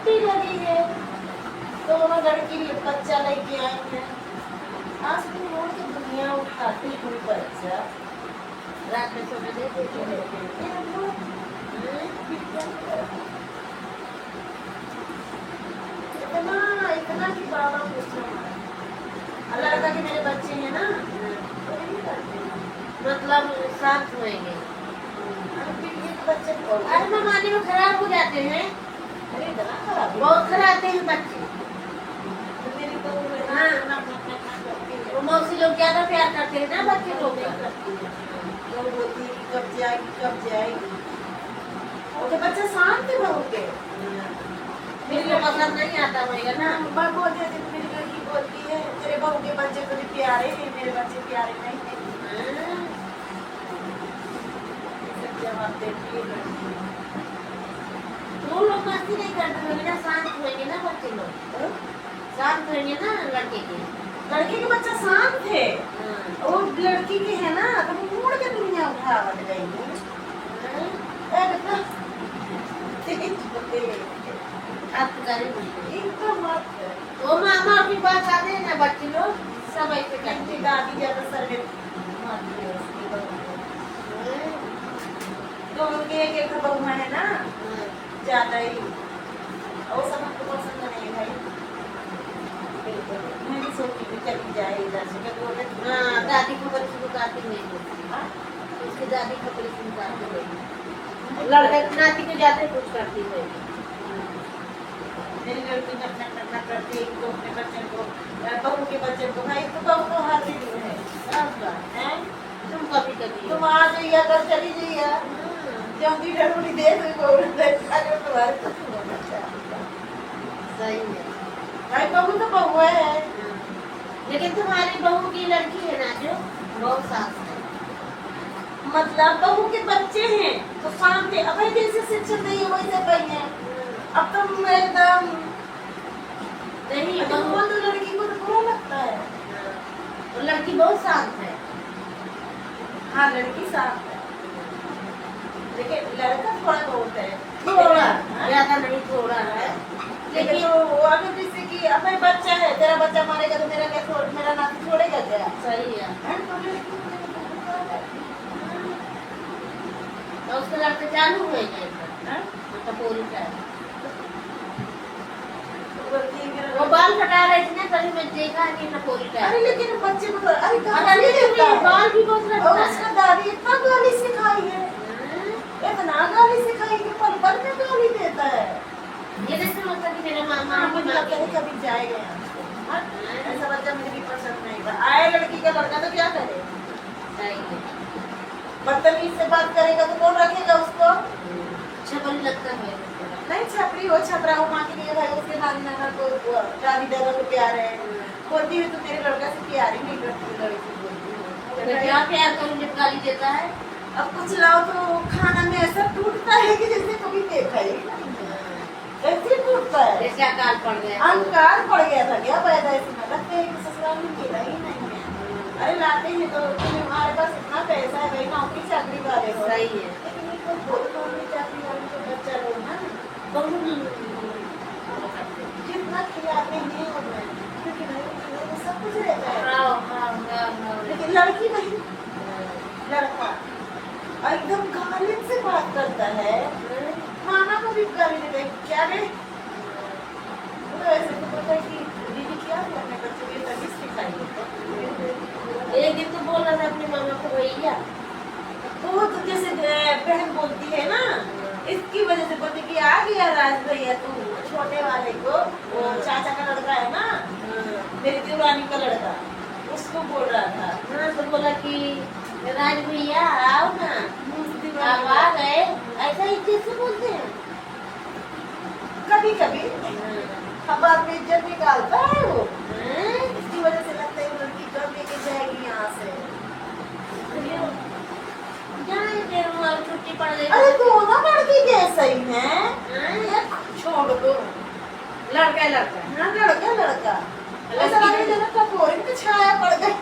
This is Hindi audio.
छुट्टी लगी है, दोनों लड़की बच्चा लेके आई है। आज तुम रोड की दुनिया उठाती हुई बच्चा रात में सोने देते इतना इतना कि बाबा पूछना अल्लाह लगा कि मेरे बच्चे हैं ना, तो नहीं करते मतलब शांत होएंगे। बच्चे अरे मामानी में खराब हो जाते हैं, अरे इतना खराब बहुत खराब हैं बच्चे। मेरी तो हाँ वो मौसी लोग ज्यादा प्यार करते हैं ना बच्चे लोग बोलती है कब जाएगी कब जाएगी। ओके बच्चा शांत है बहू के, मेरे को पसंद नहीं आता होगा ना। मैं बोल देती हूँ मेरी लड़की बोलती है तेरे बहू के बच्चे तो प्यारे हैं, मेरे बच्चे प्यारे नहीं है। जवाब देती है लड़की। वो लोग मस्ती नहीं करते होंगे ना, शांत होंगे ना बच्चे लोग, शांत होंगे ना लड़के के। लड़के के बच्चा शांत है और लड़की की है ना तो मुड़ के दुनिया उठावत जाएगी। वो मामा अपनी बात आते हैं ना बच्चे लोग सब ऐसे करते। दादी ज्यादा सर्वे तो उनके एक बहू है ना ज्यादा ही, और सब हमको पसंद नहीं भाई। मैं भी सोचती थी चली जाए इधर से क्या। हाँ दादी को बच्ची को काटी नहीं बोलती, उसकी दादी को बड़ी सुनती है, लड़के नाती को ज्यादा कुछ करती है। मेरी लड़की नक करती है तो अपने बच्चे को बहू के बच्चे को भाई तो बहू तो हाथ ही दूर है। तुम कभी कभी तुम आ जाइए अगर चली जाइए जब भी डरूनी देख सही है भाई। बहू तो बहू है, लेकिन तुम्हारी बहू की लड़की है ना जो बहुत सास है, मतलब बहू के बच्चे हैं तो शांत है। अब जैसे शिक्षण नहीं है वैसे भाई है। अब तुम एकदम नहीं बहू तो लड़की को तो बुरा लगता है, तो लड़की बहुत शांत है। हाँ लड़की शांत है, लेकिन लड़का थोड़ा बहुत है, थोड़ा ज्यादा नहीं थोड़ा है। लेकिन वो अगर जैसे कि अपने बच्चा है, तेरा बच्चा मारेगा तो मेरा क्या मेरा नाती छोड़ेगा क्या। सही है तो उसके लड़के चालू हुए वो बाल कटा रहे थे ना तभी मैं देखा नहीं टपोरी का। अरे लेकिन बच्चे को अरे बाल भी बहुत लगता है। उसका दादी इतना गाली सिखाई है, इतना गाली सिखाई कि पल पल में गाली देता है। ये नहीं समझता कि मेरा मामा मुझे लगता है कभी जाएगा ऐसा बच्चा मुझे भी पसंद नहीं था। आए लड़की का लड़का तो क्या करे, बदतमीज से बात करेगा तो कौन रखेगा उसको। छपरी लगता है नहीं, छपरी हो छपरा हो माँ के लिए भाई उसके नानी नाना को दादी दादा को प्यार है। बोलती है तो मेरे लड़का से प्यार ही नहीं करती लड़की बोलती है क्या प्यार करूँ जब गाली देता है। अब कुछ लाओ तो खाना में ऐसा टूटता है कि जैसे कभी देखा ही नहीं, ऐसे टूटता है जैसे अकाल पड़ गया। अकाल पड़ गया था क्या पैदा इसमें, लगता है कि ससुराल में मिला ही नहीं है। अरे लाते हैं तो तुम्हारे पास इतना पैसा है भाई, नौकरी चाकरी वाले हो। सही है, लेकिन इनको नौकरी चाकरी वाले को बच्चा लो ना जितना खिलाते हैं क्योंकि भाई सब कुछ रहता है। लेकिन लड़की नहीं, लड़का एकदम गाली से बात करता है, मामा को भी गाली देता है। क्या रे तो ऐसे तो पता है कि दीदी क्या अपने बच्चों के तभी सिखाई। एक दिन तो बोल रहा था अपने मामा को भैया, तो वो तो जैसे बहन बोलती है ना इसकी वजह से बोलती कि आ गया राज भैया तू, छोटे वाले को वो चाचा का लड़का है ना मेरी देवरानी का लड़का, उसको बोल रहा था। हाँ तो बोला कि राज भैया आओ ना, आप आ गए, ऐसा ही कैसे बोलते हैं कभी कभी। अब आप इज्जत निकालता है वो, इसकी वजह से लगता है लड़की कब लेके जाएगी यहाँ से। छुट्टी पड़ गई। अरे दोनों लड़की जैसा ही है, छोड़ दो। लड़का लड़का, हाँ लड़का लड़का, ऐसा लगे जैसे कपूर इनकी छाया पड़ गई।